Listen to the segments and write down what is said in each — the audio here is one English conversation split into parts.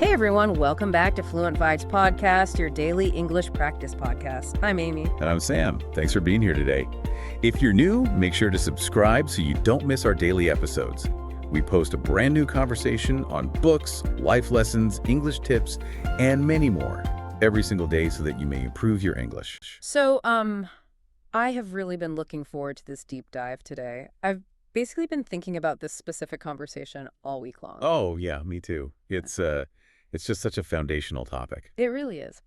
Hey everyone, welcome back to Fluent Vibes Podcast, your daily English practice podcast. I'm Amy. And I'm Sam. Thanks for being here today. If you're new, make sure to subscribe so you don't miss our daily episodes. We post a brand new conversation on books, life lessons, English tips, and many more every single day so that you may improve your English. So, I have really been looking forward to this deep dive today. I've basically been thinking about this specific conversation all week long. Oh, yeah, me too. It's just such a foundational topic. It really is.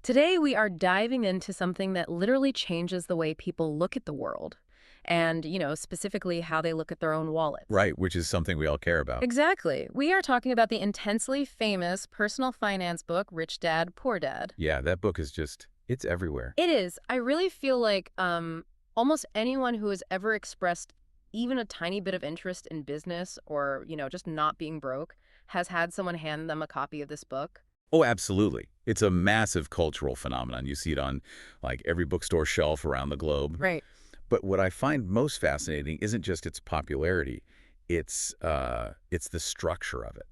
Today, we are diving into something that literally changes the way people look at the world and, specifically how they look at their own wallets. Right, which is something we all care about. Exactly. We are talking about the intensely famous personal finance book, Rich Dad, Poor Dad. Yeah, that book is it's everywhere. It is. I really feel like almost anyone who has ever expressed even a tiny bit of interest in business or, just not being broke has had someone hand them a copy of this book. Oh, absolutely. It's a massive cultural phenomenon. You see it on every bookstore shelf around the globe. Right. But what I find most fascinating isn't just its popularity, it's the structure of it.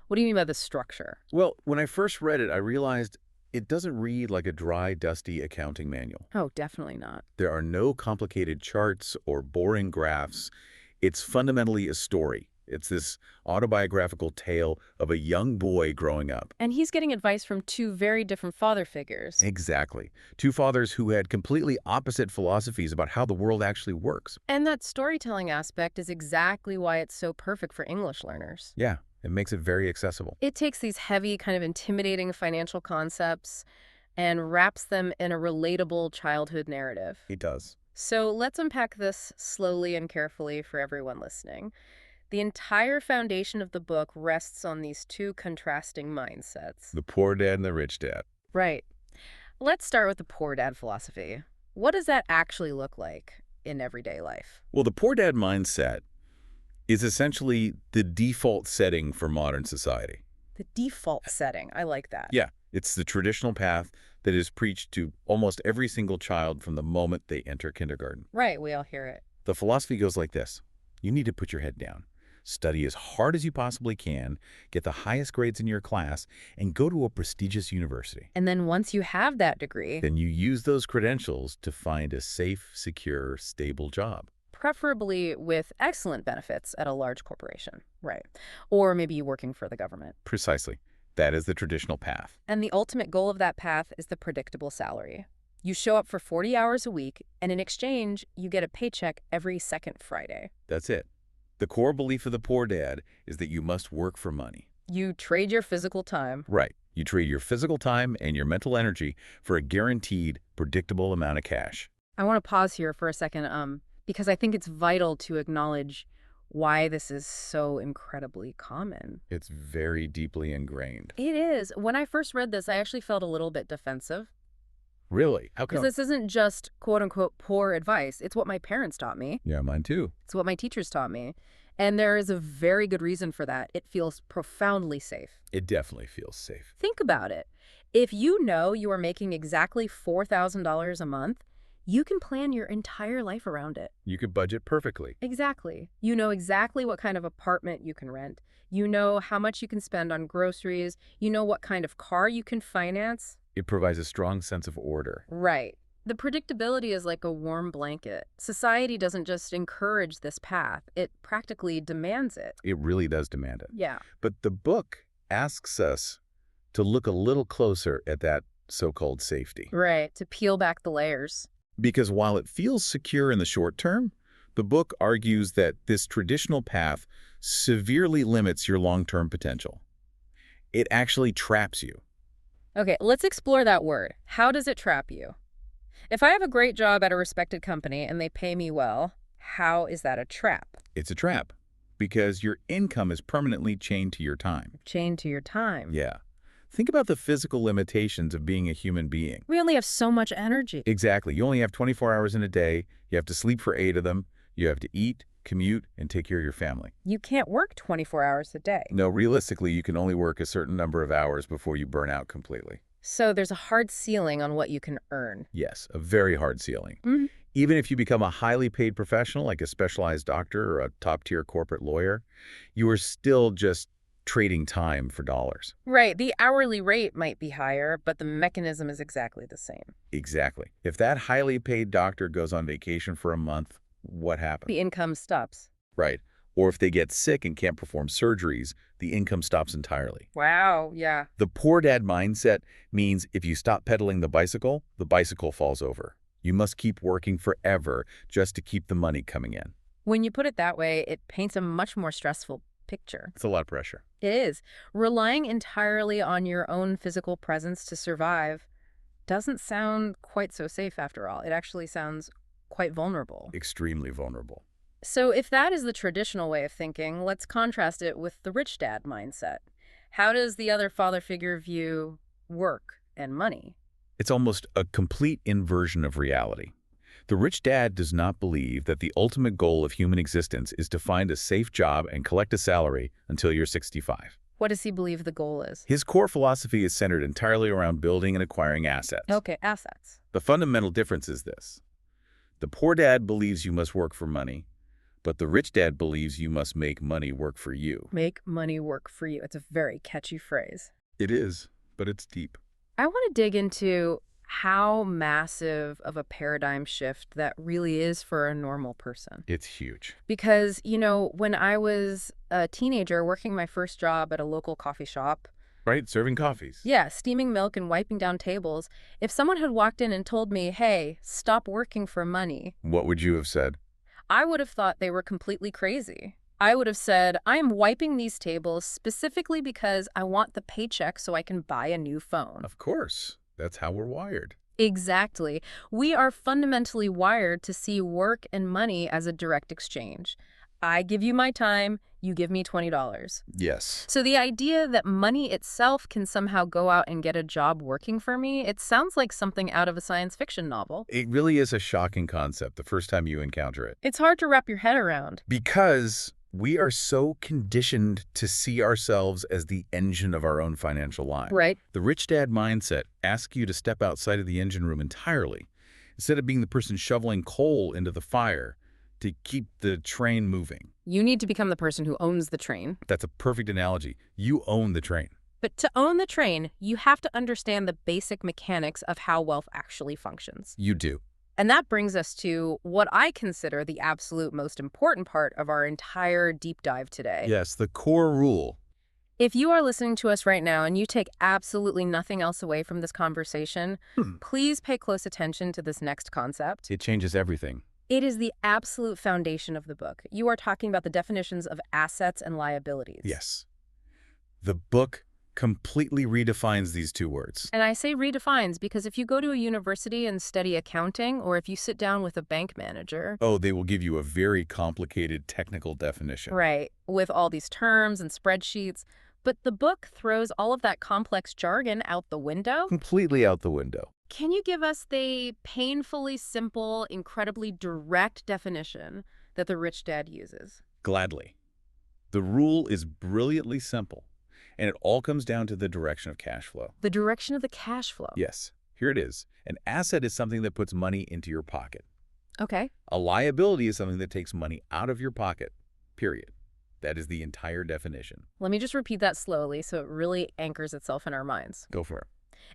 What do you mean by the structure? Well, when I first read it, I realized it doesn't read like a dry, dusty accounting manual. Oh, definitely not. There are no complicated charts or boring graphs. It's fundamentally a story. It's this autobiographical tale of a young boy growing up. And he's getting advice from two very different father figures. Exactly. Two fathers who had completely opposite philosophies about how the world actually works. And that storytelling aspect is exactly why it's so perfect for English learners. Yeah, it makes it very accessible. It takes these heavy, kind of intimidating financial concepts and wraps them in a relatable childhood narrative. It does. So let's unpack this slowly and carefully for everyone listening. The entire foundation of the book rests on these two contrasting mindsets. The poor dad and the rich dad. Right. Let's start with the poor dad philosophy. What does that actually look like in everyday life? Well, the poor dad mindset is essentially the default setting for modern society. The default setting. I like that. Yeah, it's the traditional path that is preached to almost every single child from the moment they enter kindergarten. Right, we all hear it. The philosophy goes like this. You need to put your head down. Study as hard as you possibly can, get the highest grades in your class, and go to a prestigious university. And then once you have that degree, Then you use those credentials to find a safe, secure, stable job. preferably with excellent benefits at a large corporation. Right. Or maybe working for the government. Precisely. That is the traditional path. And the ultimate goal of that path is the predictable salary. You show up for 40 hours a week, and in exchange, you get a paycheck every second Friday. That's it. The core belief of the poor dad is that you must work for money. You trade your physical time. Right. You trade your physical time and your mental energy for a guaranteed, predictable amount of cash. I want to pause here for a second, because I think it's vital to acknowledge why this is so incredibly common. It's very deeply ingrained. It is. When I first read this, I actually felt a little bit defensive. Really? How Because come? this isn't just quote-unquote poor advice. It's what my parents taught me. Yeah, mine too. It's what my teachers taught me. And there is a very good reason for that. It feels profoundly safe. It definitely feels safe. Think about it. If you know you are making exactly $4,000 a month, you can plan your entire life around it. You could budget perfectly. Exactly. You know exactly what kind of apartment you can rent. You know how much you can spend on groceries. You know what kind of car you can finance. It provides a strong sense of order. Right. The predictability is like a warm blanket. Society doesn't just encourage this path, it practically demands it. It really does demand it. Yeah. But the book asks us to look a little closer at that so-called safety. Right. To peel back the layers. Because while it feels secure in the short term, the book argues that this traditional path severely limits your long-term potential. It actually traps you. Okay, let's explore that word. How does it trap you? If I have a great job at a respected company and they pay me well, how is that a trap? It's a trap because your income is permanently chained to your time. Chained to your time. Yeah. Think about the physical limitations of being a human being. We only have so much energy. Exactly. You only have 24 hours in a day. You have to sleep for 8 of them. You have to eat, commute, and take care of your family. You can't work 24 hours a day. No, realistically, you can only work a certain number of hours before you burn out completely. So there's a hard ceiling on what you can earn. Yes, a very hard ceiling. Mhm. Even if you become a highly paid professional, like a specialized doctor or a top-tier corporate lawyer, you are still just trading time for dollars. Right. The hourly rate might be higher, but the mechanism is exactly the same. Exactly. If that highly paid doctor goes on vacation for a month, what happens? The income stops. Right. Or if they get sick and can't perform surgeries, the income stops entirely. Wow. Yeah. The poor dad mindset means if you stop pedaling the bicycle falls over. You must keep working forever just to keep the money coming in. When you put it that way, it paints a much more stressful picture. It's a lot of pressure. It is. Relying entirely on your own physical presence to survive doesn't sound quite so safe after all. It actually sounds quite vulnerable. Extremely vulnerable. So if that is the traditional way of thinking, let's contrast it with the rich dad mindset. How does the other father figure view work and money? It's almost a complete inversion of reality. The rich dad does not believe that the ultimate goal of human existence is to find a safe job and collect a salary until you're 65. What does he believe the goal is? His core philosophy is centered entirely around building and acquiring assets. Okay, assets. The fundamental difference is this. The poor dad believes you must work for money, but the rich dad believes you must make money work for you. Make money work for you. It's a very catchy phrase. It is, but it's deep. I want to dig into how massive of a paradigm shift that really is for a normal person. It's huge. Because, when I was a teenager working my first job at a local coffee shop, Right? Serving coffees. yeah, steaming milk and wiping down tables, if someone had walked in and told me, hey, stop working for money, What would you have said? I would have thought they were completely crazy. I would have said, I am wiping these tables specifically because I want the paycheck so I can buy a new phone. Of course. That's how we're wired. Exactly. We are fundamentally wired to see work and money as a direct exchange. I give you my time, you give me $20. Yes. So the idea that money itself can somehow go out and get a job working for me, it sounds like something out of a science fiction novel. It really is a shocking concept the first time you encounter it. It's hard to wrap your head around. Because we are so conditioned to see ourselves as the engine of our own financial life. Right. The rich dad mindset asks you to step outside of the engine room entirely. Instead of being the person shoveling coal into the fire to keep the train moving. You need to become the person who owns the train. That's a perfect analogy. You own the train. But to own the train, you have to understand the basic mechanics of how wealth actually functions. You do. And that brings us to what I consider the absolute most important part of our entire deep dive today. Yes, the core rule. If you are listening to us right now and you take absolutely nothing else away from this conversation, please pay close attention to this next concept. It changes everything. It is the absolute foundation of the book. You are talking about the definitions of assets and liabilities. Yes. The book completely redefines these two words. And I say redefines because if you go to a university and study accounting, or if you sit down with a bank manager... Oh, they will give you a very complicated technical definition. Right, with all these terms and spreadsheets. But the book throws all of that complex jargon out the window. Completely out the window. Can you give us the painfully simple, incredibly direct definition that the rich dad uses? Gladly. The rule is brilliantly simple, and it all comes down to the direction of cash flow. The direction of the cash flow. Yes, here it is. An asset is something that puts money into your pocket. Okay. A liability is something that takes money out of your pocket, period. That is the entire definition. Let me just repeat that slowly so it really anchors itself in our minds. Go for it.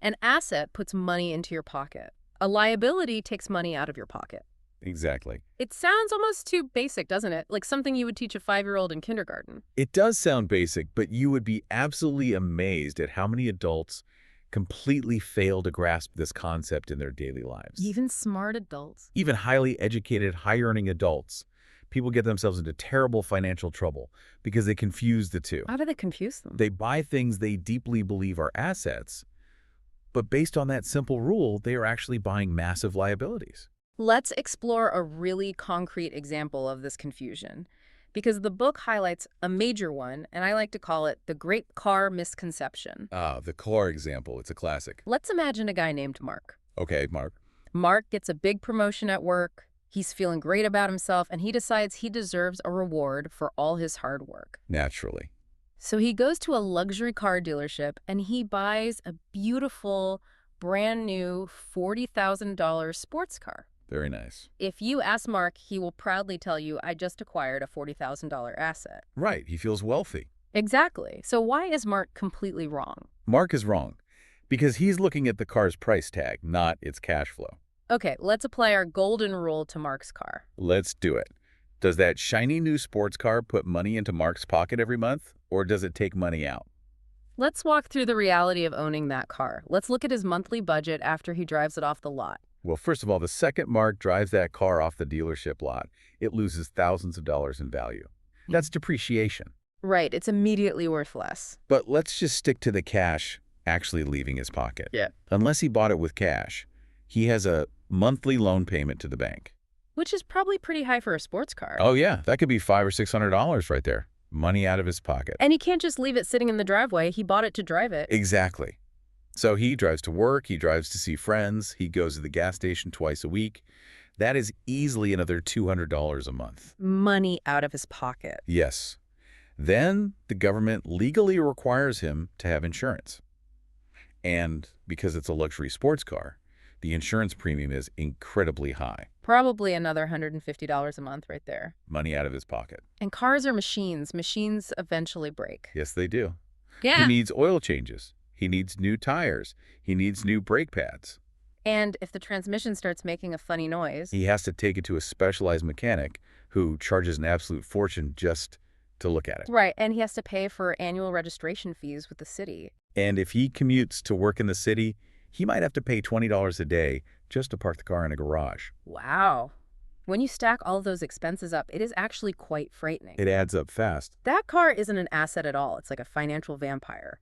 An asset puts money into your pocket. A liability takes money out of your pocket. Exactly. It sounds almost too basic, doesn't it? Like something you would teach a 5-year-old in kindergarten. It does sound basic, but you would be absolutely amazed at how many adults completely fail to grasp this concept in their daily lives. Even smart adults. Even highly educated, high-earning adults. People get themselves into terrible financial trouble because they confuse the two. How do they confuse them? They buy things they deeply believe are assets, but based on that simple rule, they are actually buying massive liabilities. Let's explore a really concrete example of this confusion, because the book highlights a major one, and I like to call it the great car misconception. Ah, the car example. It's a classic. Let's imagine a guy named Mark. Okay, Mark. Mark gets a big promotion at work. He's feeling great about himself, and he decides he deserves a reward for all his hard work. Naturally. So he goes to a luxury car dealership, and he buys a beautiful, brand new $40,000 sports car. Very nice. If you ask Mark, he will proudly tell you, I just acquired a $40,000 asset. Right. He feels wealthy. Exactly. So why is Mark completely wrong? Mark is wrong because he's looking at the car's price tag, not its cash flow. Okay, let's apply our golden rule to Mark's car. Let's do it. Does that shiny new sports car put money into Mark's pocket every month, or does it take money out? Let's walk through the reality of owning that car. Let's look at his monthly budget after he drives it off the lot. Well, first of all, the second Mark drives that car off the dealership lot, it loses thousands of dollars in value. That's depreciation. Right, it's immediately worth less. But let's just stick to the cash actually leaving his pocket. Yeah. Unless he bought it with cash, he has a monthly loan payment to the bank. Which is probably pretty high for a sports car. Oh yeah, that could be $500 or $600 right there. Money out of his pocket. And he can't just leave it sitting in the driveway. He bought it to drive it. Exactly. So he drives to work, he drives to see friends, he goes to the gas station twice a week. That is easily another $200 a month. Money out of his pocket. Yes. Then the government legally requires him to have insurance. And because it's a luxury sports car, the insurance premium is incredibly high. Probably another $150 a month right there. Money out of his pocket. And cars are machines. Machines eventually break. Yes, they do. Yeah. He needs oil changes. He needs new tires. He needs new brake pads. And if the transmission starts making a funny noise, He has to take it to a specialized mechanic who charges an absolute fortune just to look at it. right, and he has to pay for annual registration fees with the city. And if he commutes to work in the city, he might have to pay $20 a day just to park the car in a garage. Wow. When you stack all of those expenses up, it is actually quite frightening. It adds up fast. That car isn't an asset at all. It's like a financial vampire.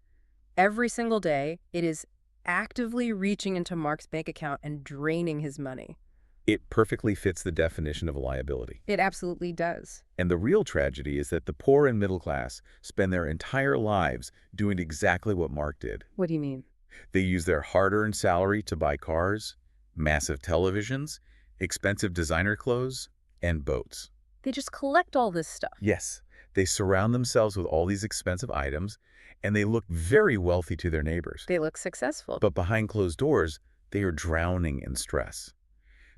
Every single day, it is actively reaching into Mark's bank account and draining his money. It perfectly fits the definition of a liability. It absolutely does. And the real tragedy is that the poor and middle class spend their entire lives doing exactly what Mark did. What do you mean? They use their hard-earned salary to buy cars, massive televisions, expensive designer clothes, and boats. They just collect all this stuff. Yes, they surround themselves with all these expensive items, and they look very wealthy to their neighbors. They look successful. But behind closed doors, they are drowning in stress.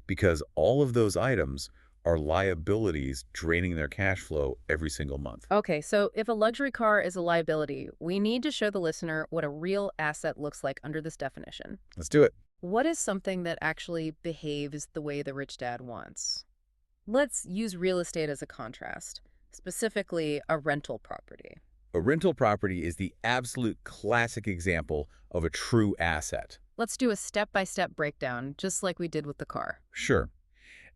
Because all of those items are liabilities draining their cash flow every single month. Okay, so if a luxury car is a liability, we need to show the listener what a real asset looks like under this definition. Let's do it. What is something that actually behaves the way the rich dad wants? Let's use real estate as a contrast, specifically a rental property. A rental property is the absolute classic example of a true asset. Let's do a step-by-step breakdown, just like we did with the car. Sure.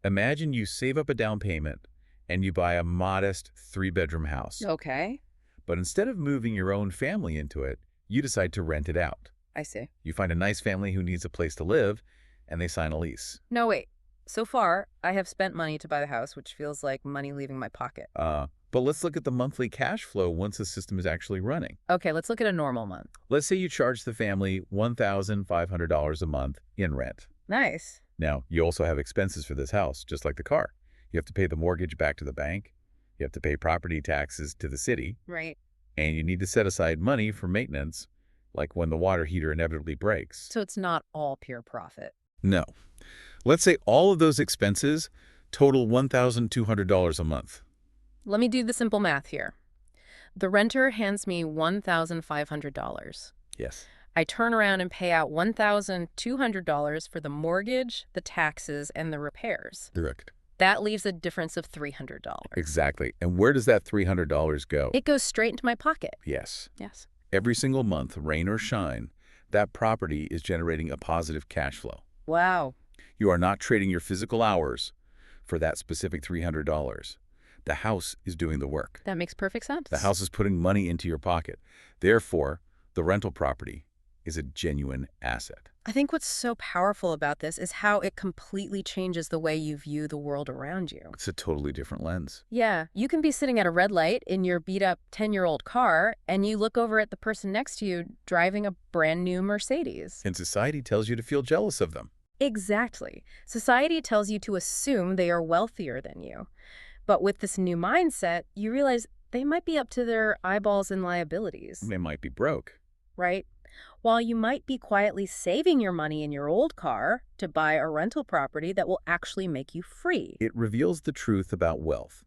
Imagine you save up a down payment and you buy a modest 3-bedroom house. Okay, But instead of moving your own family into it, you decide to rent it out. I see. You find a nice family who needs a place to live, and they sign a lease. No, wait. So far, I have spent money to buy the house, which feels like money leaving my pocket. But let's look at the monthly cash flow once the system is actually running. Okay, let's look at a normal month. Let's say you charge the family $1,500 a month in rent. Nice. Now, you also have expenses for this house, just like the car. You have to pay the mortgage back to the bank, you have to pay property taxes to the city, Right. and you need to set aside money for maintenance, like when the water heater inevitably breaks. So it's not all pure profit. No. Let's say all of those expenses total $1,200 a month. Let me do the simple math here. The renter hands me $1,500. Yes. I turn around and pay out $1,200 for the mortgage, the taxes, and the repairs. Correct. That leaves a difference of $300. Exactly. And where does that $300 go? It goes straight into my pocket. Yes. Yes. Every single month, rain or shine, that property is generating a positive cash flow. Wow. You are not trading your physical hours for that specific $300. The house is doing the work. That makes perfect sense. The house is putting money into your pocket. Therefore, the rental property is a genuine asset. I think what's so powerful about this is how it completely changes the way you view the world around you. It's a totally different lens. Yeah, you can be sitting at a red light in your beat-up 10-year-old car, and you look over at the person next to you driving a brand new Mercedes. And society tells you to feel jealous of them. Exactly. Society tells you to assume they are wealthier than you. But with this new mindset, you realize they might be up to their eyeballs in liabilities, They might be broke. right? While you might be quietly saving your money in your old car to buy a rental property that will actually make you free. It reveals the truth about wealth.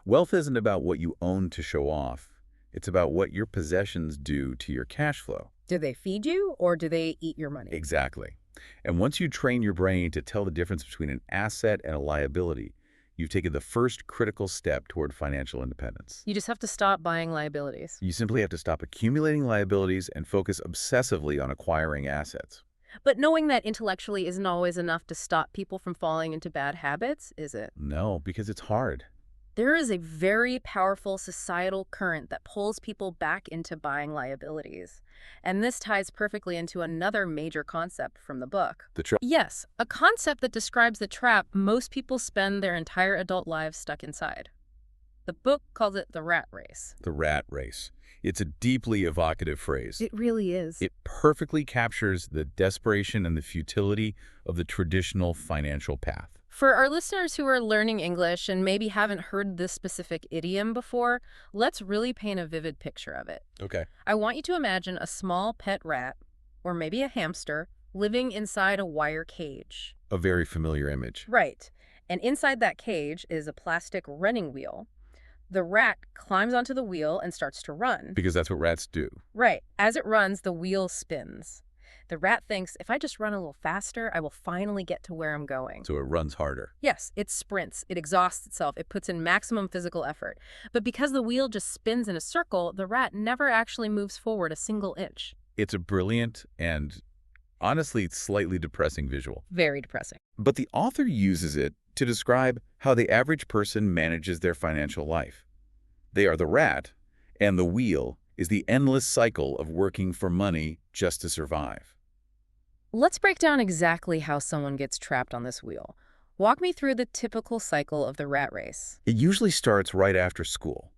Wealth isn't about what you own to show off. It's about what your possessions do to your cash flow. Do they feed you or do they eat your money? Exactly. And once you train your brain to tell the difference between an asset and a liability, you've taken the first critical step toward financial independence. You just have to stop buying liabilities. You simply have to stop accumulating liabilities and focus obsessively on acquiring assets. But knowing that intellectually isn't always enough to stop people from falling into bad habits, is it? No, because it's hard. There is a very powerful societal current that pulls people back into buying liabilities. And this ties perfectly into another major concept from the book. The trap. Yes, a concept that describes the trap most people spend their entire adult lives stuck inside. The book calls it the rat race. The rat race. It's a deeply evocative phrase. It really is. It perfectly captures the desperation and the futility of the traditional financial path. For our listeners who are learning English and maybe haven't heard this specific idiom before, let's really paint a vivid picture of it. Okay. I want you to imagine a small pet rat, or maybe a hamster, living inside a wire cage. A very familiar image. Right. And inside that cage is a plastic running wheel. The rat climbs onto the wheel and starts to run. Because that's what rats do. Right. As it runs, the wheel spins. The rat thinks, if I just run a little faster, I will finally get to where I'm going. So it runs harder. Yes, it sprints, it exhausts itself, it puts in maximum physical effort. But because the wheel just spins in a circle, the rat never actually moves forward a single inch. It's a brilliant and honestly slightly depressing visual. Very depressing. But the author uses it to describe how the average person manages their financial life. They are the rat, and the wheel is the endless cycle of working for money just to survive. Let's break down exactly how someone gets trapped on this wheel. Walk me through the typical cycle of the rat race. It usually starts right after school.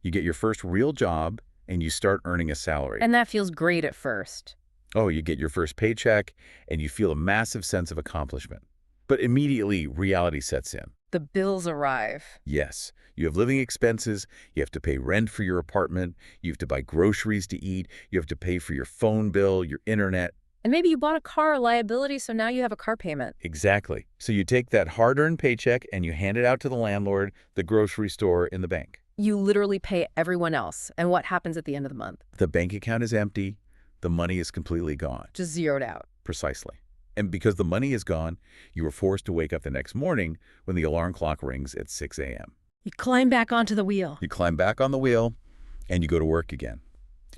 You get your first real job, and you start earning a salary. And that feels great at first. Oh, you get your first paycheck, and you feel a massive sense of accomplishment. But immediately, reality sets in. The bills arrive. Yes, you have living expenses, you have to pay rent for your apartment, you have to buy groceries to eat, you have to pay for your phone bill, your internet. And maybe you bought a car liability, so now you have a car payment. Exactly. So you take that hard-earned paycheck and you hand it out to the landlord, the grocery store, and the bank. You literally pay everyone else. And what happens at the end of the month? The bank account is empty, the money is completely gone. Just zeroed out. Precisely. And because the money is gone, you are forced to wake up the next morning when the alarm clock rings at 6 a.m. You climb back onto the wheel. You climb back on the wheel, and you go to work again.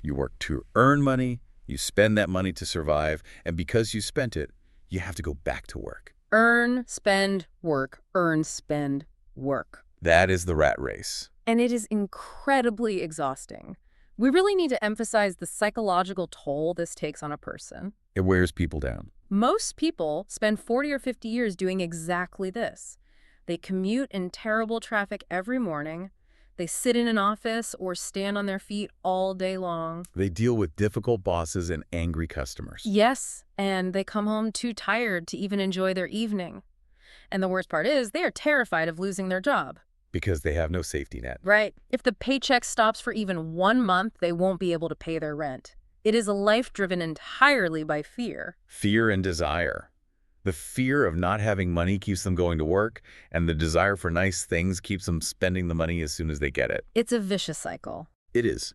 You work to earn money, you spend that money to survive, and because you spent it, you have to go back to work. Earn, spend, work. Earn, spend, work. That is the rat race. And it is incredibly exhausting. We really need to emphasize the psychological toll this takes on a person. It wears people down. Most people spend 40 or 50 years doing exactly this. They commute in terrible traffic every morning. They sit in an office or stand on their feet all day long. They deal with difficult bosses and angry customers. Yes, and they come home too tired to even enjoy their evening. And the worst part is they are terrified of losing their job. Because they have no safety net. Right. If the paycheck stops for even 1 month, they won't be able to pay their rent. It is a life driven entirely by fear. Fear and desire. The fear of not having money keeps them going to work, and the desire for nice things keeps them spending the money as soon as they get it. It's a vicious cycle. It is.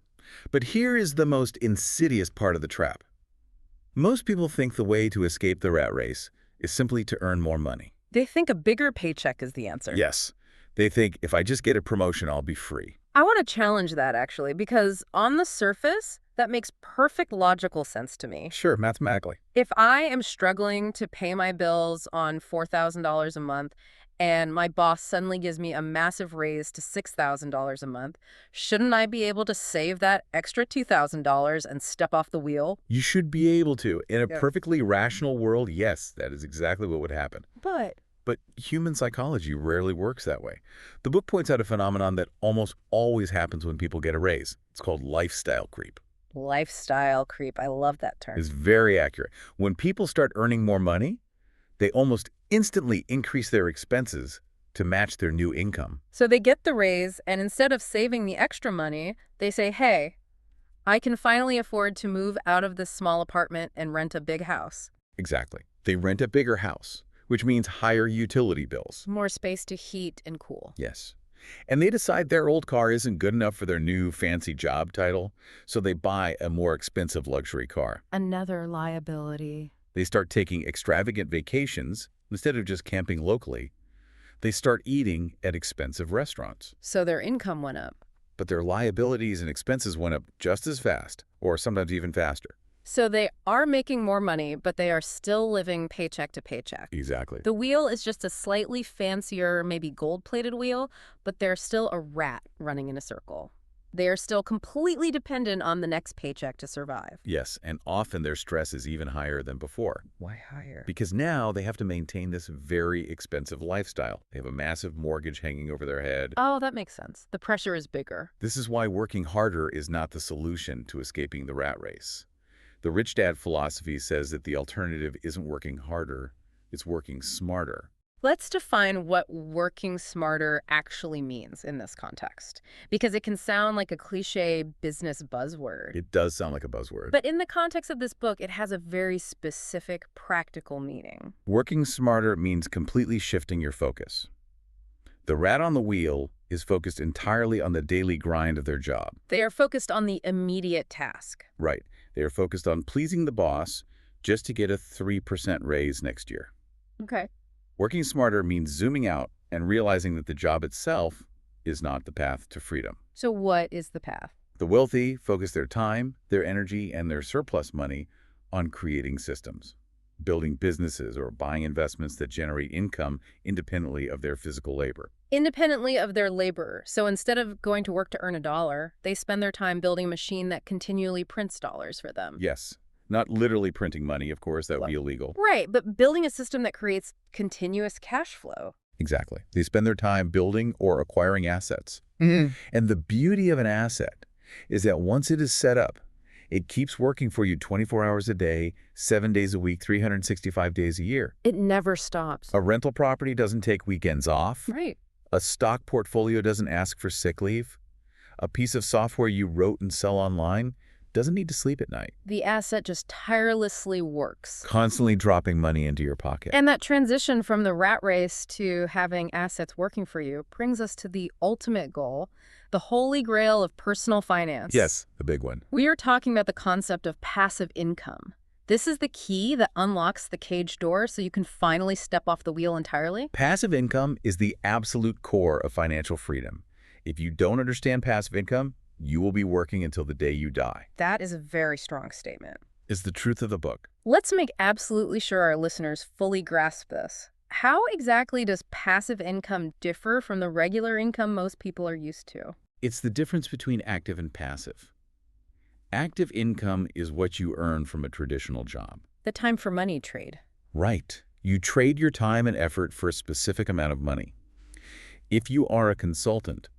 But here is the most insidious part of the trap. Most people think the way to escape the rat race is simply to earn more money. They think a bigger paycheck is the answer. Yes. They think, if I just get a promotion, I'll be free. I want to challenge that, actually, because on the surface, that makes perfect logical sense to me. Sure, mathematically. If I am struggling to pay my bills on $4,000 a month and my boss suddenly gives me a massive raise to $6,000 a month, shouldn't I be able to save that extra $2,000 and step off the wheel? You should be able to. In a perfectly rational world, yes, that is exactly what would happen. But human psychology rarely works that way. The book points out a phenomenon that almost always happens when people get a raise. It's called lifestyle creep. Lifestyle creep. I love that term. It's very accurate. When people start earning more money, they almost instantly increase their expenses to match their new income. So they get the raise, and instead of saving the extra money, they say, hey, I can finally afford to move out of this small apartment and rent a big house. Exactly. They rent a bigger house, which means higher utility bills. More space to heat and cool. Yes. And they decide their old car isn't good enough for their new fancy job title, so they buy a more expensive luxury car. Another liability. They start taking extravagant vacations instead of just camping locally. They start eating at expensive restaurants. So their income went up. But their liabilities and expenses went up just as fast, or sometimes even faster. So they are making more money, but they are still living paycheck to paycheck. Exactly. The wheel is just a slightly fancier, maybe gold-plated wheel, but they're still a rat running in a circle. They are still completely dependent on the next paycheck to survive. Yes, and often their stress is even higher than before. Why higher? Because now they have to maintain this very expensive lifestyle. They have a massive mortgage hanging over their head. Oh, that makes sense. The pressure is bigger. This is why working harder is not the solution to escaping the rat race. The Rich Dad philosophy says that the alternative isn't working harder, it's working smarter. Let's define what working smarter actually means in this context, because it can sound like a cliche business buzzword. It does sound like a buzzword. But in the context of this book, it has a very specific, practical meaning. Working smarter means completely shifting your focus. The rat on the wheel is focused entirely on the daily grind of their job. They are focused on the immediate task. Right. They are focused on pleasing the boss just to get a 3% raise next year. Okay. Working smarter means zooming out and realizing that the job itself is not the path to freedom. So what is the path? The wealthy focus their time, their energy, and their surplus money on creating systems, building businesses, or buying investments that generate income independently of their physical labor. Independently of their labor. So instead of going to work to earn a dollar, they spend their time building a machine that continually prints dollars for them. Yes. Not literally printing money, of course, that would be illegal. Right, but building a system that creates continuous cash flow. Exactly. They spend their time building or acquiring assets. And the beauty of an asset is that once it is set up, it keeps working for you 24 hours a day, 7 days a week, 365 days a year. It never stops. A rental property doesn't take weekends off. Right. A stock portfolio doesn't ask for sick leave. A piece of software you wrote and sell online doesn't need to sleep at night. The asset just tirelessly works. Constantly dropping money into your pocket. And that transition from the rat race to having assets working for you brings us to the ultimate goal, the holy grail of personal finance. Yes, the big one. We are talking about the concept of passive income. This is the key that unlocks the cage door so you can finally step off the wheel entirely. Passive income is the absolute core of financial freedom. If you don't understand passive income, you will be working until the day you die. That is a very strong statement. It's the truth of the book. Let's make absolutely sure our listeners fully grasp this. How exactly does passive income differ from the regular income most people are used to? It's the difference between active and passive. Active income is what you earn from a traditional job. The time for money trade. Right. You trade your time and effort for a specific amount of money. If you are a consultant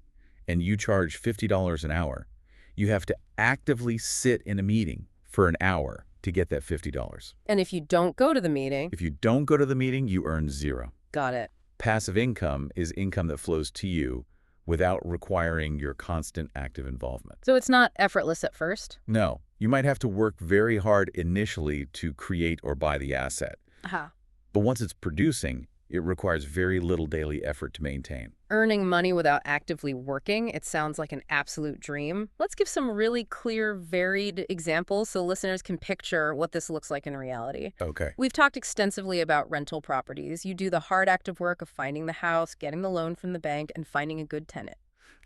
and you charge $50 an hour, you have to actively sit in a meeting for an hour to get that $50. And if you don't go to the meeting... If you don't go to the meeting, you earn zero. Got it. Passive income is income that flows to you without requiring your constant active involvement. So it's not effortless at first? No. You might have to work very hard initially to create or buy the asset. Aha. But once it's producing, it requires very little daily effort to maintain. Earning money without actively working, it sounds like an absolute dream. Let's give some really clear, varied examples so listeners can picture what this looks like in reality. Okay. We've talked extensively about rental properties. You do the hard active work of finding the house, getting the loan from the bank, and finding a good tenant.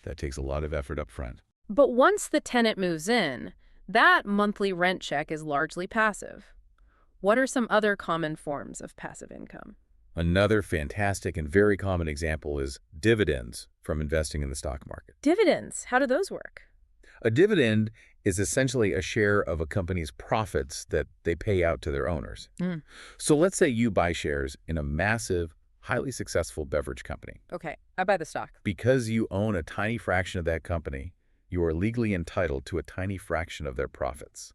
That takes a lot of effort up front. But once the tenant moves in, that monthly rent check is largely passive. What are some other common forms of passive income? Another fantastic and very common example is dividends from investing in the stock market. Dividends, how do those work? A dividend is essentially a share of a company's profits that they pay out to their owners. So let's say you buy shares in a massive, highly successful beverage company. Okay, I buy the stock. Because you own a tiny fraction of that company, you are legally entitled to a tiny fraction of their profits.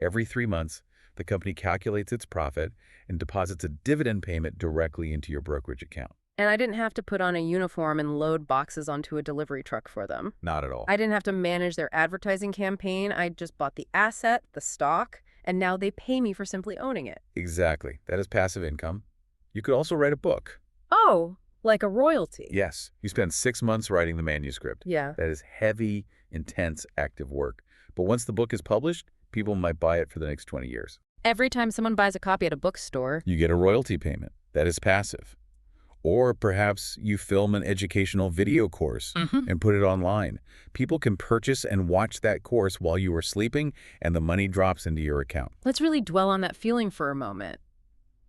Every 3 months, the company calculates its profit and deposits a dividend payment directly into your brokerage account. And I didn't have to put on a uniform and load boxes onto a delivery truck for them. Not at all. I didn't have to manage their advertising campaign. I just bought the asset, the stock, and now they pay me for simply owning it. Exactly. That is passive income. You could also write a book. Oh, Like a royalty. Yes, you spend 6 months writing the manuscript. Yeah. That is heavy, intense, active work. But once the book is published, people might buy it for the next 20 years. Every time someone buys a copy at a bookstore. You get a royalty payment. That is passive. Or perhaps you film an educational video course and put it online. People can purchase and watch that course while you are sleeping, and the money drops into your account. Let's really dwell on that feeling for a moment.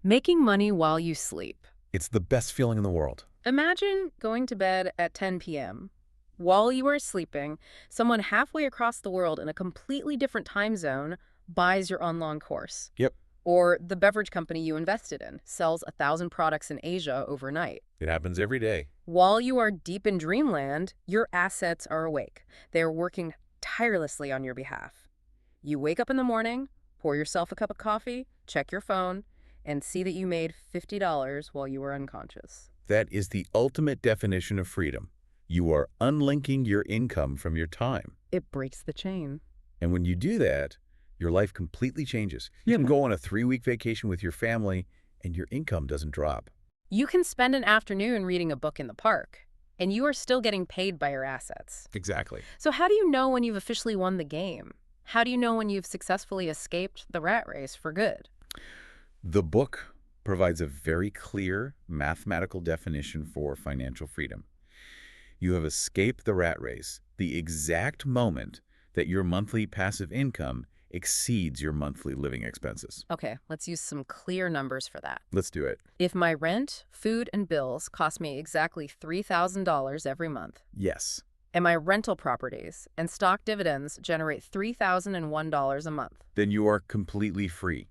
Making money while you sleep. It's the best feeling in the world. Imagine going to bed at 10 p.m. While you are sleeping, someone halfway across the world in a completely different time zone buys your online course. Yep. Or the beverage company you invested in sells 1,000 products in Asia overnight. It happens every day. While you are deep in dreamland, your assets are awake. They are working tirelessly on your behalf. You wake up in the morning, pour yourself a cup of coffee, check your phone, and see that you made $50 while you were unconscious. That is the ultimate definition of freedom. You are unlinking your income from your time. It breaks the chain. And when you do that, your life completely changes. You can go on a 3-week vacation with your family, and your income doesn't drop. You can spend an afternoon reading a book in the park, and you are still getting paid by your assets. Exactly. So how do you know when you've officially won the game? How do you know when you've successfully escaped the rat race for good? The book provides a very clear mathematical definition for financial freedom. You have escaped the rat race the exact moment that your monthly passive income exceeds your monthly living expenses. Okay, let's use some clear numbers for that. Let's do it. If my rent, food, and bills cost me exactly $3,000 every month, Yes. and my rental properties and stock dividends generate $3,001 a month, Then you are completely free.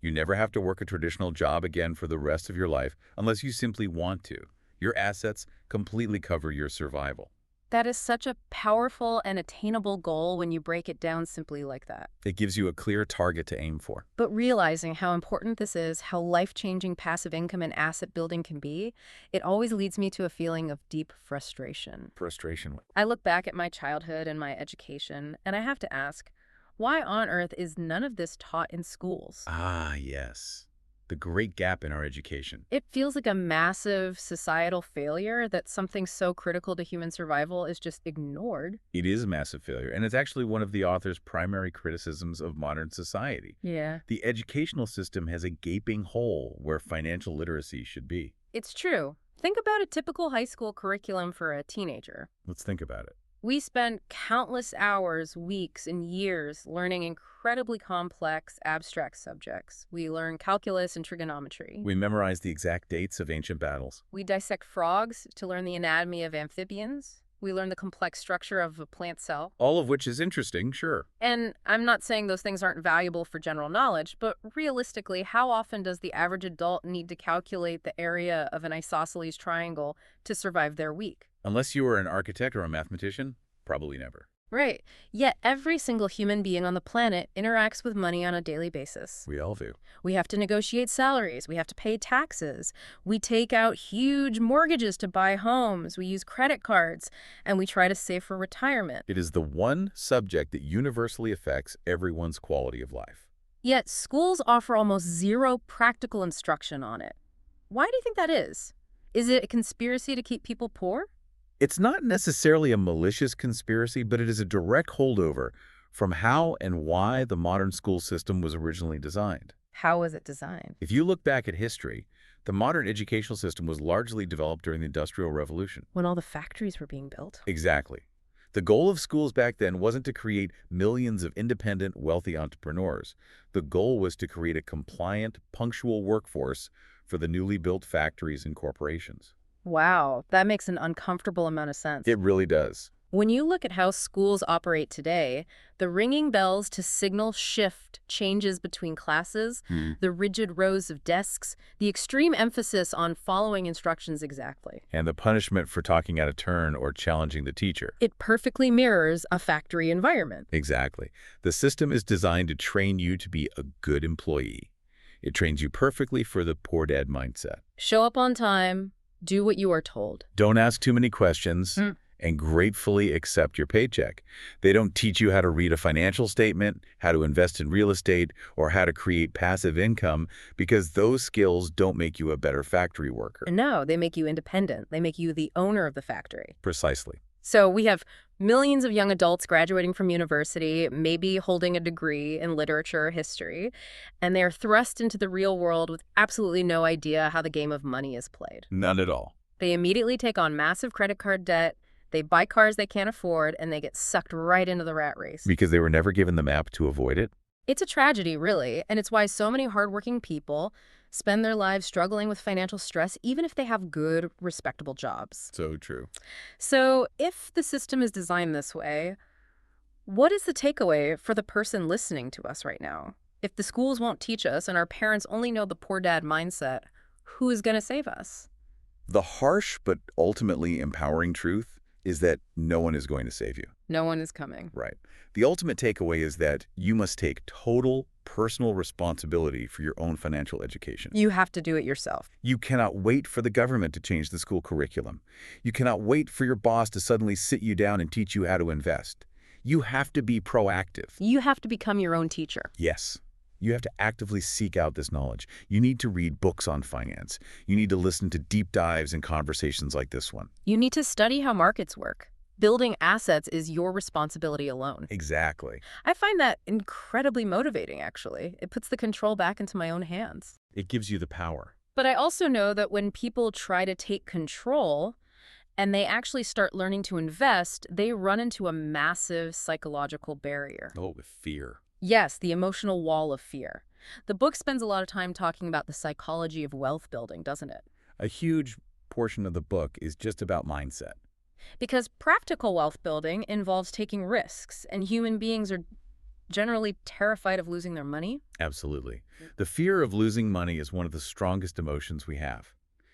You never have to work a traditional job again for the rest of your life unless you simply want to. Your assets completely cover your survival. that is such a powerful and attainable goal when you break it down simply like that. It gives you a clear target to aim for. But realizing how important this is, how life-changing passive income and asset building can be, it always leads me to a feeling of deep frustration. Frustration. I look back at my childhood and my education, and I have to ask, why on earth is none of this taught in schools? Ah, yes. The great gap in our education. It feels like a massive societal failure that something so critical to human survival is just ignored. It is a massive failure, and it's actually one of the author's primary criticisms of modern society. Yeah. The educational system has a gaping hole where financial literacy should be. It's true. Think about a typical high school curriculum for a teenager. Let's think about it. We spend countless hours, weeks, and years learning incredibly complex, abstract subjects. We learn calculus and trigonometry. We memorize the exact dates of ancient battles. We dissect frogs to learn the anatomy of amphibians. We learn the complex structure of a plant cell. All of which is interesting, sure. And I'm not saying those things aren't valuable for general knowledge, but realistically, how often does the average adult need to calculate the area of an isosceles triangle to survive their week? Unless you are an architect or a mathematician, probably never. Right. Yet every single human being on the planet interacts with money on a daily basis. We all do. We have to negotiate salaries. We have to pay taxes. We take out huge mortgages to buy homes. We use credit cards, and we try to save for retirement. It is the one subject that universally affects everyone's quality of life. Yet schools offer almost zero practical instruction on it. Why do you think that is? Is it a conspiracy to keep people poor? It's not necessarily a malicious conspiracy, but it is a direct holdover from how and why the modern school system was originally designed. How was it designed? If you look back at history, the modern educational system was largely developed during the Industrial Revolution. When all the factories were being built? Exactly. The goal of schools back then wasn't to create millions of independent, wealthy entrepreneurs. The goal was to create a compliant, punctual workforce for the newly built factories and corporations. Wow, that makes an uncomfortable amount of sense. It really does. When you look at how schools operate today, the ringing bells to signal shift changes between classes, the rigid rows of desks, the extreme emphasis on following instructions exactly. And the punishment for talking out of turn or challenging the teacher. It perfectly mirrors a factory environment. Exactly. The system is designed to train you to be a good employee. It trains you perfectly for the poor dad mindset. Show up on time, do what you are told. Don't ask too many questions, and gratefully accept your paycheck. They don't teach you how to read a financial statement, how to invest in real estate, or how to create passive income because those skills don't make you a better factory worker. No, they make you independent. They make you the owner of the factory. Precisely. So we have millions of young adults graduating from university, maybe holding a degree in literature or history, and they are thrust into the real world with absolutely no idea how the game of money is played. None at all. They immediately take on massive credit card debt, they buy cars they can't afford, and they get sucked right into the rat race. Because they were never given the map to avoid it? It's a tragedy, really, and it's why so many hardworking people spend their lives struggling with financial stress, even if they have good, respectable jobs. So true. So if the system is designed this way, what is the takeaway for the person listening to us right now? If the schools won't teach us and our parents only know the poor dad mindset, who is going to save us? The harsh but ultimately empowering truth is that no one is going to save you. No one is coming. Right. The ultimate takeaway is that you must take total personal responsibility for your own financial education. You have to do it yourself. You cannot wait for the government to change the school curriculum. You cannot wait for your boss to suddenly sit you down and teach you how to invest. You have to be proactive. You have to become your own teacher. Yes. You have to actively seek out this knowledge. You need to read books on finance. You need to listen to deep dives and conversations like this one. You need to study how markets work. Building assets is your responsibility alone. Exactly. I find that incredibly motivating, actually. It puts the control back into my own hands. It gives you the power. But I also know that when people try to take control and they actually start learning to invest, they run into a massive psychological barrier. Oh, with fear. Yes, the emotional wall of fear. The book spends a lot of time talking about the psychology of wealth building, doesn't it? A huge portion of the book is just about mindset. Because practical wealth building involves taking risks, and human beings are generally terrified of losing their money. Absolutely. The fear of losing money is one of the strongest emotions we have.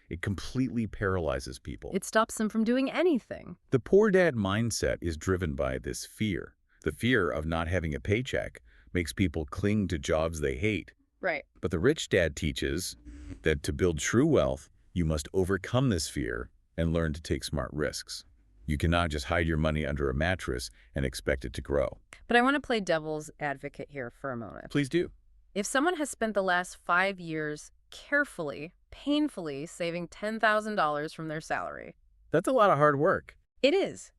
It completely paralyzes people. It stops them from doing anything. The poor dad mindset is driven by this fear. The fear of not having a paycheck makes people cling to jobs they hate. Right. But the rich dad teaches that to build true wealth, you must overcome this fear and learn to take smart risks. You cannot just hide your money under a mattress and expect it to grow. But I want to play devil's advocate here for a moment. Please do. If someone has spent the last 5 years carefully, painfully saving $10,000 from their salary. That's a lot of hard work. It is.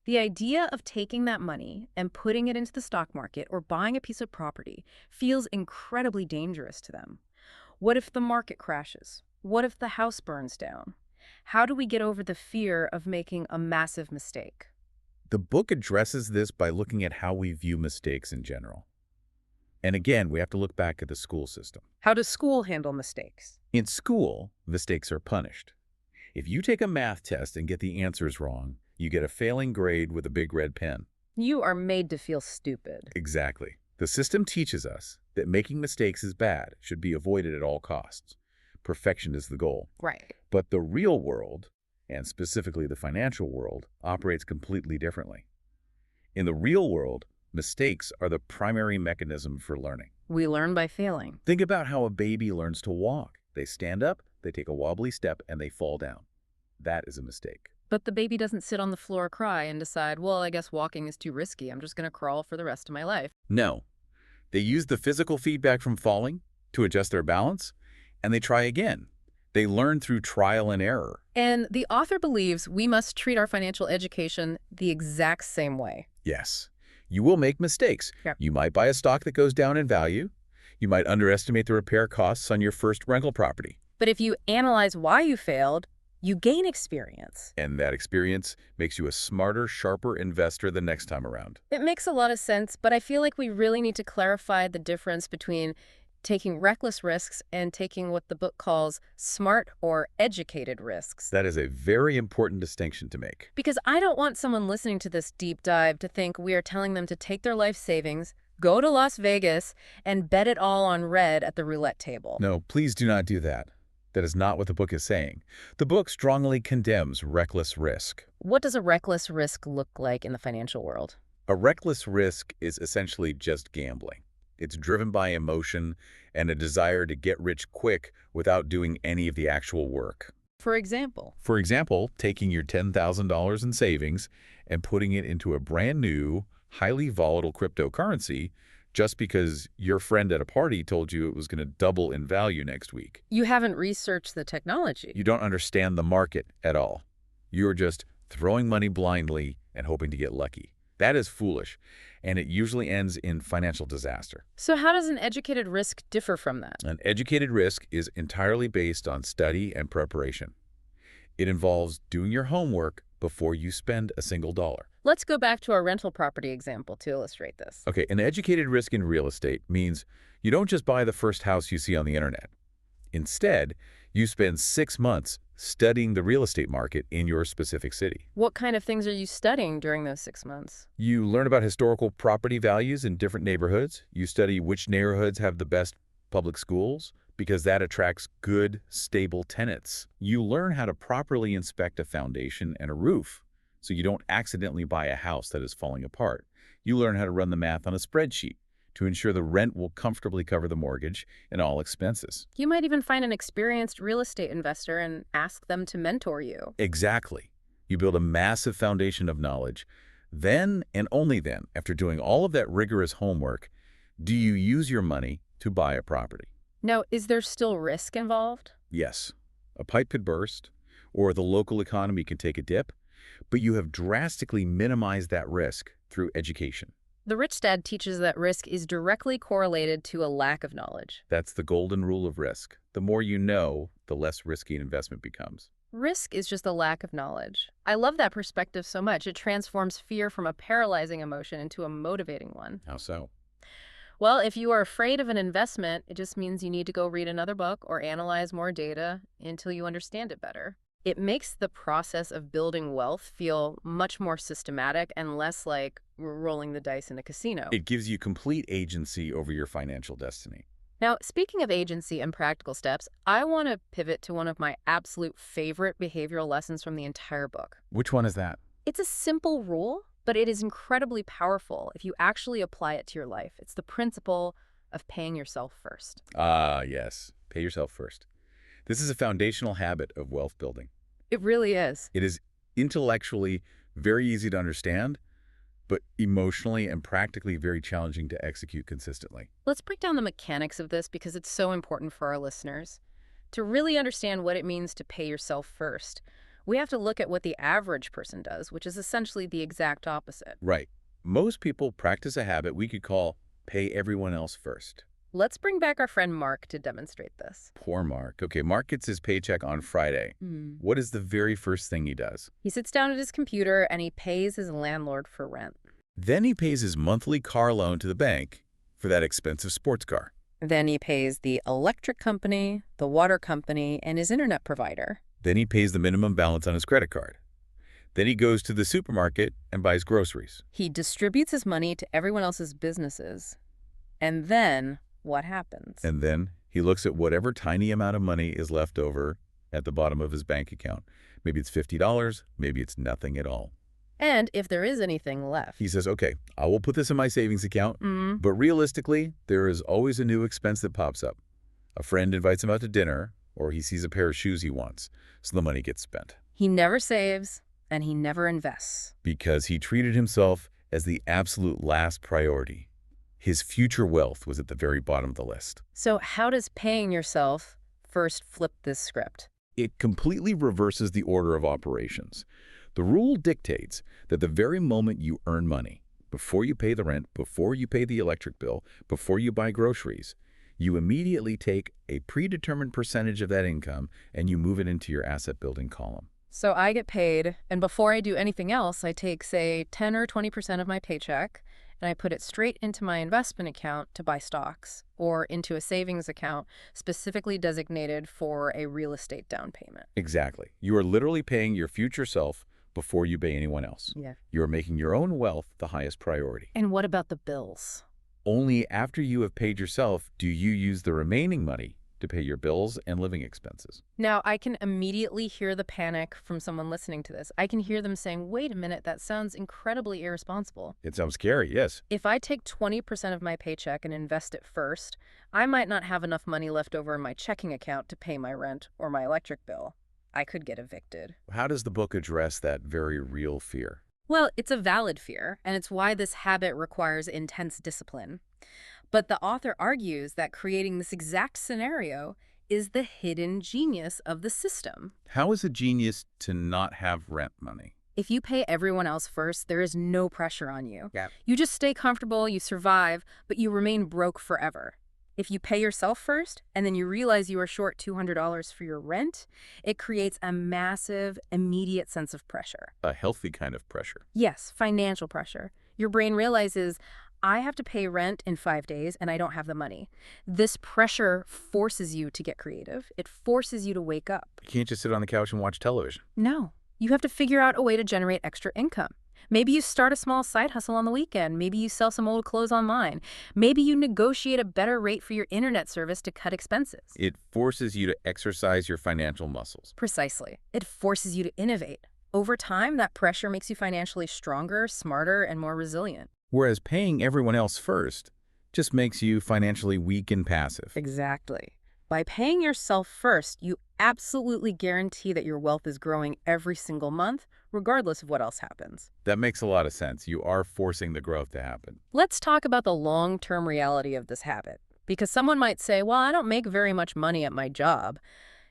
The idea of taking that money and putting it into the stock market or buying a piece of property feels incredibly dangerous to them. What if the market crashes? What if the house burns down? How do we get over the fear of making a massive mistake? The book addresses this by looking at how we view mistakes in general. And again, we have to look back at the school system. How does school handle mistakes? In school, mistakes are punished. If you take a math test and get the answers wrong, you get a failing grade with a big red pen. You are made to feel stupid. Exactly. The system teaches us that making mistakes is bad, should be avoided at all costs. Perfection is the goal. Right. But the real world, and specifically the financial world, operates completely differently. In the real world, mistakes are the primary mechanism for learning. We learn by failing. Think about how a baby learns to walk. They stand up, they take a wobbly step, and they fall down. That is a mistake. But the baby doesn't sit on the floor, cry, and decide, well, I guess walking is too risky. I'm just going to crawl for the rest of my life. No. They use the physical feedback from falling to adjust their balance, and they try again. They learn through trial and error. And the author believes we must treat our financial education the exact same way. Yes. You will make mistakes. Yep. You might buy a stock that goes down in value. You might underestimate the repair costs on your first rental property. But if you analyze why you failed, you gain experience. And that experience makes you a smarter, sharper investor the next time around. It makes a lot of sense, but I feel like we really need to clarify the difference between taking reckless risks and taking what the book calls smart or educated risks. That is a very important distinction to make. Because I don't want someone listening to this deep dive to think we are telling them to take their life savings, go to Las Vegas, and bet it all on red at the roulette table. No, please do not do that. That is not what the book is saying. The book strongly condemns reckless risk. What does a reckless risk look like in the financial world? A reckless risk is essentially just gambling. It's driven by emotion and a desire to get rich quick without doing any of the actual work. For example? For example, taking your $10,000 in savings and putting it into a brand new, highly volatile cryptocurrency just because your friend at a party told you it was going to double in value next week. You haven't researched the technology. You don't understand the market at all. You're just throwing money blindly and hoping to get lucky. That is foolish, and it usually ends in financial disaster. So how does an educated risk differ from that? An educated risk is entirely based on study and preparation. It involves doing your homework before you spend a single dollar. Let's go back to our rental property example to illustrate this. Okay, an educated risk in real estate means you don't just buy the first house you see on the internet. Instead, you spend 6 months studying the real estate market in your specific city. What kind of things are you studying during those 6 months? You learn about historical property values in different neighborhoods. You study which neighborhoods have the best public schools, because that attracts good, stable tenants. You learn how to properly inspect a foundation and a roof, so you don't accidentally buy a house that is falling apart. You learn how to run the math on a spreadsheet to ensure the rent will comfortably cover the mortgage and all expenses. You might even find an experienced real estate investor and ask them to mentor you. Exactly. You build a massive foundation of knowledge. Then, and only then, after doing all of that rigorous homework, do you use your money to buy a property. Now, is there still risk involved? Yes, a pipe could burst, or the local economy can take a dip, but you have drastically minimized that risk through education. The Rich Dad teaches that risk is directly correlated to a lack of knowledge. That's the golden rule of risk. The more you know, the less risky an investment becomes. Risk is just a lack of knowledge. I love that perspective so much. It transforms fear from a paralyzing emotion into a motivating one. How so? Well, if you are afraid of an investment, it just means you need to go read another book or analyze more data until you understand it better. It makes the process of building wealth feel much more systematic and less like we're rolling the dice in a casino. It gives you complete agency over your financial destiny. Now, speaking of agency and practical steps, I want to pivot to one of my absolute favorite behavioral lessons from the entire book. Which one is that? It's a simple rule, but it is incredibly powerful if you actually apply it to your life. It's the principle of paying yourself first. Ah, yes. Pay yourself first. This is a foundational habit of wealth building. It really is. It is intellectually very easy to understand, but emotionally and practically very challenging to execute consistently. Let's break down the mechanics of this because it's so important for our listeners. To really understand what it means to pay yourself first, we have to look at what the average person does, which is essentially the exact opposite. Right. Most people practice a habit we could call pay everyone else first. Let's bring back our friend Mark to demonstrate this. Poor Mark. Okay, Mark gets his paycheck on Friday. What is the very first thing he does? He sits down at his computer and he pays his landlord for rent. Then he pays his monthly car loan to the bank for that expensive sports car. Then he pays the electric company, the water company, and his internet provider. Then he pays the minimum balance on his credit card. Then he goes to the supermarket and buys groceries. He distributes his money to everyone else's businesses. And then what happens? And then he looks at whatever tiny amount of money is left over at the bottom of his bank account. Maybe it's $50, maybe it's nothing at all. And if there is anything left, He says, okay, I will put this in my savings account, but realistically, there is always a new expense that pops up. A friend invites him out to dinner, or he sees a pair of shoes he wants, so the money gets spent. he never saves and he never invests. Because he treated himself as the absolute last priority. His future wealth was at the very bottom of the list. So how does paying yourself first flip this script? It completely reverses the order of operations. The rule dictates that the very moment you earn money, before you pay the rent, before you pay the electric bill, before you buy groceries, you immediately take a predetermined percentage of that income and you move it into your asset building column. So I get paid, and before I do anything else, I take, say, 10 or 20% of my paycheck, and I put it straight into my investment account to buy stocks, or into a savings account specifically designated for a real estate down payment. Exactly. You are literally paying your future self before you pay anyone else. Yeah. You are making your own wealth the highest priority. And what about the bills? Only after you have paid yourself do you use the remaining money to pay your bills and living expenses. Now, I can immediately hear the panic from someone listening to this. I can hear them saying, wait a minute, that sounds incredibly irresponsible. It sounds scary, yes. If I take 20% of my paycheck and invest it first, I might not have enough money left over in my checking account to pay my rent or my electric bill. I could get evicted. How does the book address that very real fear? Well, it's a valid fear, and it's why this habit requires intense discipline. But the author argues that creating this exact scenario is the hidden genius of the system. How is a genius to not have rent money? If you pay everyone else first, there is no pressure on you. Yeah. You just stay comfortable, you survive, but you remain broke forever. If you pay yourself first, and then you realize you are short $200 for your rent, it creates a massive, immediate sense of pressure. A healthy kind of pressure. Yes, financial pressure. Your brain realizes, I have to pay rent in 5 days and I don't have the money. This pressure forces you to get creative. It forces you to wake up. You can't just sit on the couch and watch television. No, you have to figure out a way to generate extra income. Maybe you start a small side hustle on the weekend. Maybe you sell some old clothes online. Maybe you negotiate a better rate for your internet service to cut expenses. It forces you to exercise your financial muscles. Precisely. It forces you to innovate. Over time, that pressure makes you financially stronger, smarter, and more resilient. Whereas paying everyone else first just makes you financially weak and passive. Exactly. By paying yourself first, you absolutely guarantee that your wealth is growing every single month, regardless of what else happens. That makes a lot of sense. You are forcing the growth to happen. Let's talk about the long-term reality of this habit. Because someone might say, well, I don't make very much money at my job.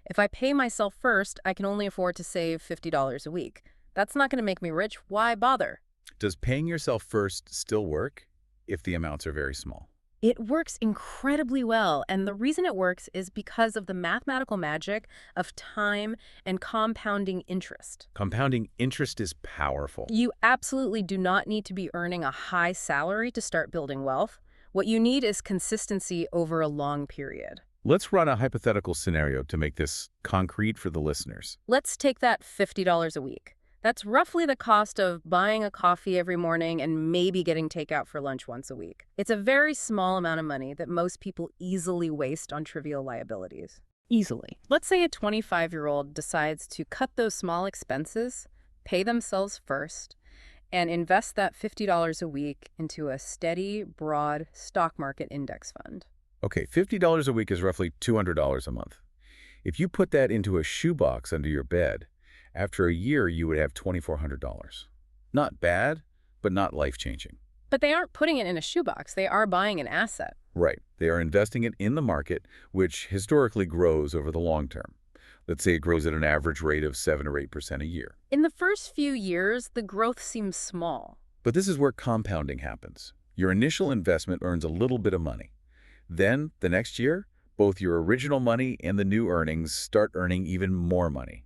If I pay myself first, I can only afford to save $50 a week. That's not going to make me rich. Why bother? Does paying yourself first still work if the amounts are very small? It works incredibly well, and the reason it works is because of the mathematical magic of time and compounding interest. Compounding interest is powerful. You absolutely do not need to be earning a high salary to start building wealth. What you need is consistency over a long period. Let's run a hypothetical scenario to make this concrete for the listeners. Let's take that $50 a week. That's roughly the cost of buying a coffee every morning and maybe getting takeout for lunch once a week. It's a very small amount of money that most people easily waste on trivial liabilities. Easily. Let's say a 25-year-old decides to cut those small expenses, pay themselves first, and invest that $50 a week into a steady, broad stock market index fund. Okay, $50 a week is roughly $200 a month. If you put that into a shoebox under your bed, after a year, you would have $2,400. Not bad, but not life-changing. But they aren't putting it in a shoebox. They are buying an asset. Right. They are investing it in the market, which historically grows over the long term. Let's say it grows at an average rate of 7 or 8% a year. In the first few years, the growth seems small. But this is where compounding happens. Your initial investment earns a little bit of money. Then, the next year, both your original money and the new earnings start earning even more money.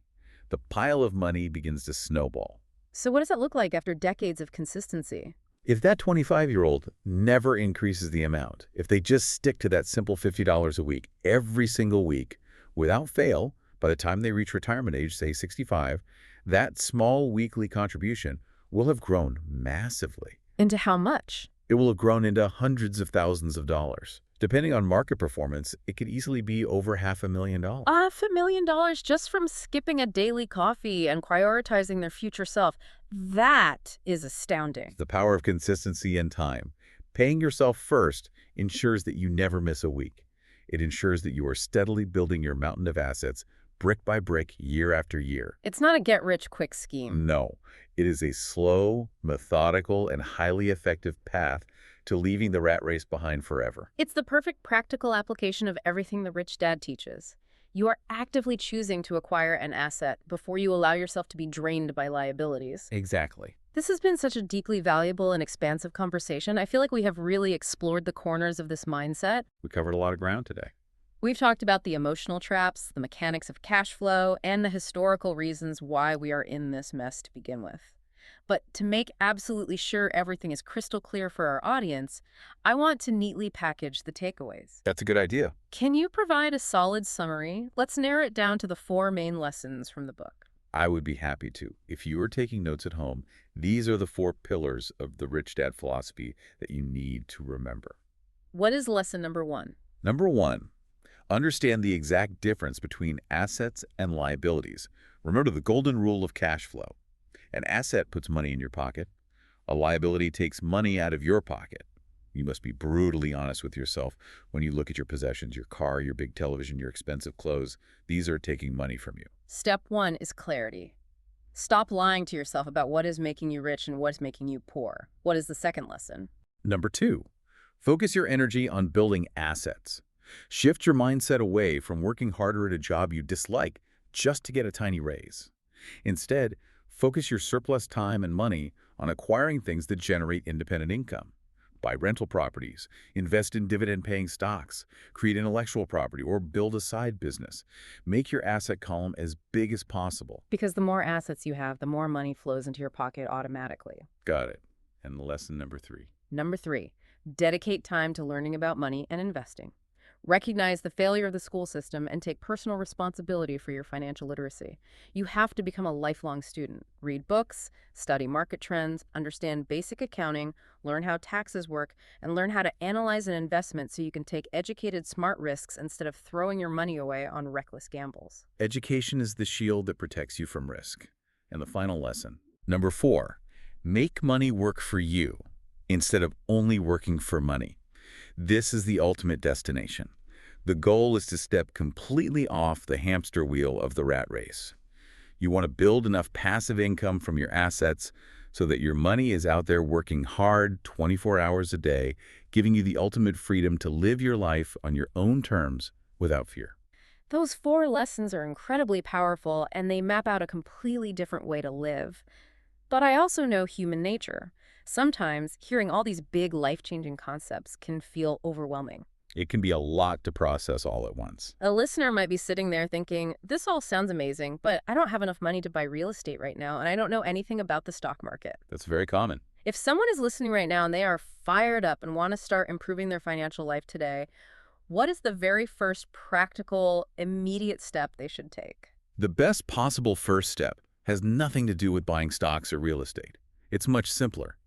The pile of money begins to snowball. So what does that look like after decades of consistency? If that 25-year-old never increases the amount, if they just stick to that simple $50 a week every single week, without fail, by the time they reach retirement age, say 65, that small weekly contribution will have grown massively. Into how much? It will have grown into hundreds of thousands of dollars. Depending on market performance, it could easily be over $500,000. $500,000 just from skipping a daily coffee and prioritizing their future self. That is astounding. The power of consistency and time. Paying yourself first ensures that you never miss a week. It ensures that you are steadily building your mountain of assets brick by brick, year after year. It's not a get-rich-quick scheme. No, it is a slow, methodical, and highly effective path to leaving the rat race behind forever. It's the perfect practical application of everything the rich dad teaches. You are actively choosing to acquire an asset before you allow yourself to be drained by liabilities. Exactly. This has been such a deeply valuable and expansive conversation. I feel like we have really explored the corners of this mindset. We covered a lot of ground today. We've talked about the emotional traps, the mechanics of cash flow, and the historical reasons why we are in this mess to begin with. But to make absolutely sure everything is crystal clear for our audience, I want to neatly package the takeaways. That's a good idea. Can you provide a solid summary? Let's narrow it down to the 4 main lessons from the book. I would be happy to. If you are taking notes at home, these are the 4 pillars of the Rich Dad philosophy that you need to remember. What is lesson number 1? Number 1, understand the exact difference between assets and liabilities. Remember the golden rule of cash flow. An asset puts money in your pocket. A liability takes money out of your pocket. You must be brutally honest with yourself when you look at your possessions, your car, your big television, your expensive clothes. These are taking money from you. Step one is clarity. Stop lying to yourself about what is making you rich and what is making you poor. What is the second lesson? Number 2, focus your energy on building assets. Shift your mindset away from working harder at a job you dislike just to get a tiny raise. Instead, focus your surplus time and money on acquiring things that generate independent income. Buy rental properties, invest in dividend-paying stocks, create intellectual property, or build a side business. Make your asset column as big as possible. Because the more assets you have, the more money flows into your pocket automatically. Got it. And lesson number 3. Number 3, dedicate time to learning about money and investing. Recognize the failure of the school system and take personal responsibility for your financial literacy. You have to become a lifelong student. Read books, study market trends, understand basic accounting, learn how taxes work, and learn how to analyze an investment so you can take educated, smart risks instead of throwing your money away on reckless gambles. Education is the shield that protects you from risk. And the final lesson. Number 4, make money work for you instead of only working for money. This is the ultimate destination. The goal is to step completely off the hamster wheel of the rat race. You want to build enough passive income from your assets so that your money is out there working hard 24 hours a day, giving you the ultimate freedom to live your life on your own terms without fear. Those 4 lessons are incredibly powerful, and they map out a completely different way to live. But I also know human nature. Sometimes hearing all these big life-changing concepts can feel overwhelming. It can be a lot to process all at once. A listener might be sitting there thinking, this all sounds amazing, but I don't have enough money to buy real estate right now, and I don't know anything about the stock market. That's very common. If someone is listening right now and they are fired up and want to start improving their financial life today, what is the very first practical, immediate step they should take? The best possible first step has nothing to do with buying stocks or real estate. It's much simpler.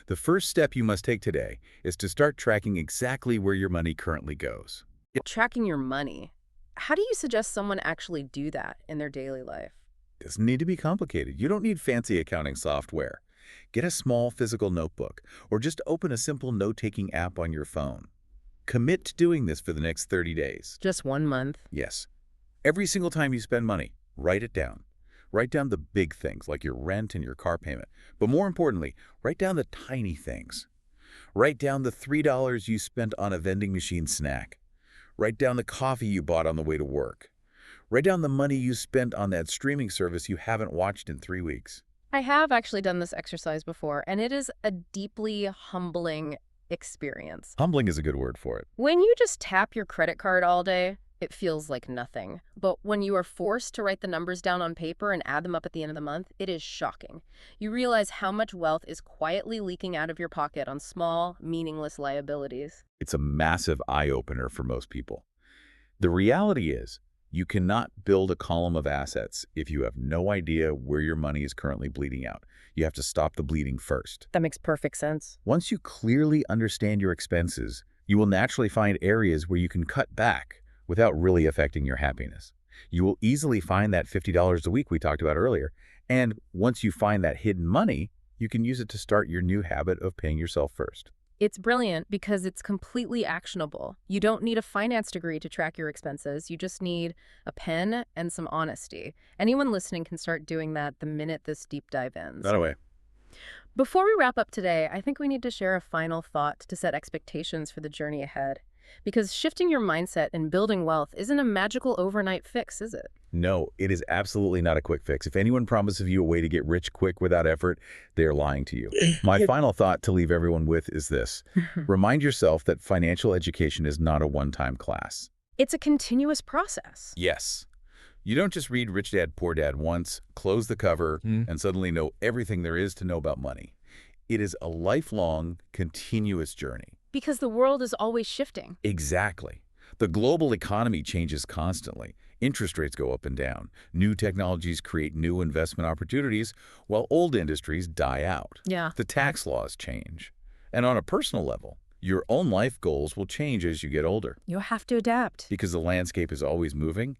The first step you must take today is to start tracking exactly where your money currently goes. Tracking your money. How do you suggest someone actually do that in their daily life? It doesn't need to be complicated. You don't need fancy accounting software. Get a small physical notebook or just open a simple note-taking app on your phone. Commit to doing this for the next 30 days. Just 1 month? Yes. Every single time you spend money, write it down. Write down the big things like your rent and your car payment. But more importantly, write down the tiny things. Write down the $3 you spent on a vending machine snack. Write down the coffee you bought on the way to work. Write down the money you spent on that streaming service you haven't watched in 3 weeks. I have actually done this exercise before, and it is a deeply humbling experience. Humbling is a good word for it. When you just tap your credit card all day, it feels like nothing. But when you are forced to write the numbers down on paper and add them up at the end of the month, it is shocking. You realize how much wealth is quietly leaking out of your pocket on small, meaningless liabilities. It's a massive eye-opener for most people. The reality is, you cannot build a column of assets if you have no idea where your money is currently bleeding out. You have to stop the bleeding first. That makes perfect sense. Once you clearly understand your expenses, you will naturally find areas where you can cut back without really affecting your happiness. You will easily find that $50 a week we talked about earlier, and once you find that hidden money, you can use it to start your new habit of paying yourself first. It's brilliant because it's completely actionable. You don't need a finance degree to track your expenses. You just need a pen and some honesty. Anyone listening can start doing that the minute this deep dive ends. That way. Before we wrap up today, I think we need to share a final thought to set expectations for the journey ahead. Because shifting your mindset and building wealth isn't a magical overnight fix, is it? No, it is absolutely not a quick fix. If anyone promises you a way to get rich quick without effort, they are lying to you. My final thought to leave everyone with is this. Remind yourself that financial education is not a one-time class. It's a continuous process. Yes. You don't just read Rich Dad, Poor Dad once, close the cover, and suddenly know everything there is to know about money. It is a lifelong, continuous journey. Because the world is always shifting. Exactly. The global economy changes constantly. Interest rates go up and down. New technologies create new investment opportunities, while old industries die out. Yeah. The tax laws change. And on a personal level, your own life goals will change as you get older. You'll have to adapt. Because the landscape is always moving,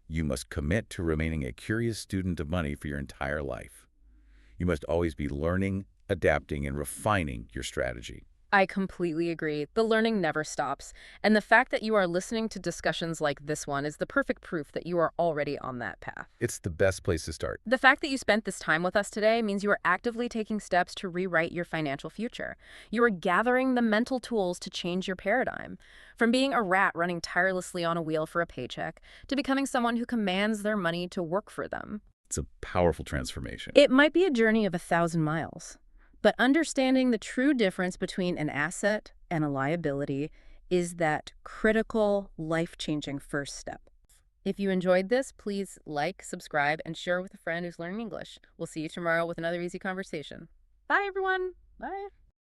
you must commit to remaining a curious student of money for your entire life. You must always be learning, adapting, and refining your strategy. I completely agree. The learning never stops. And the fact that you are listening to discussions like this one is the perfect proof that you are already on that path. It's the best place to start. The fact that you spent this time with us today means you are actively taking steps to rewrite your financial future. You are gathering the mental tools to change your paradigm. From being a rat running tirelessly on a wheel for a paycheck to becoming someone who commands their money to work for them. It's a powerful transformation. It might be a journey of 1,000 miles, but understanding the true difference between an asset and a liability is that critical, life-changing first step. If you enjoyed this, please like, subscribe, and share with a friend who's learning English. We'll see you tomorrow with another easy conversation. Bye, everyone. Bye.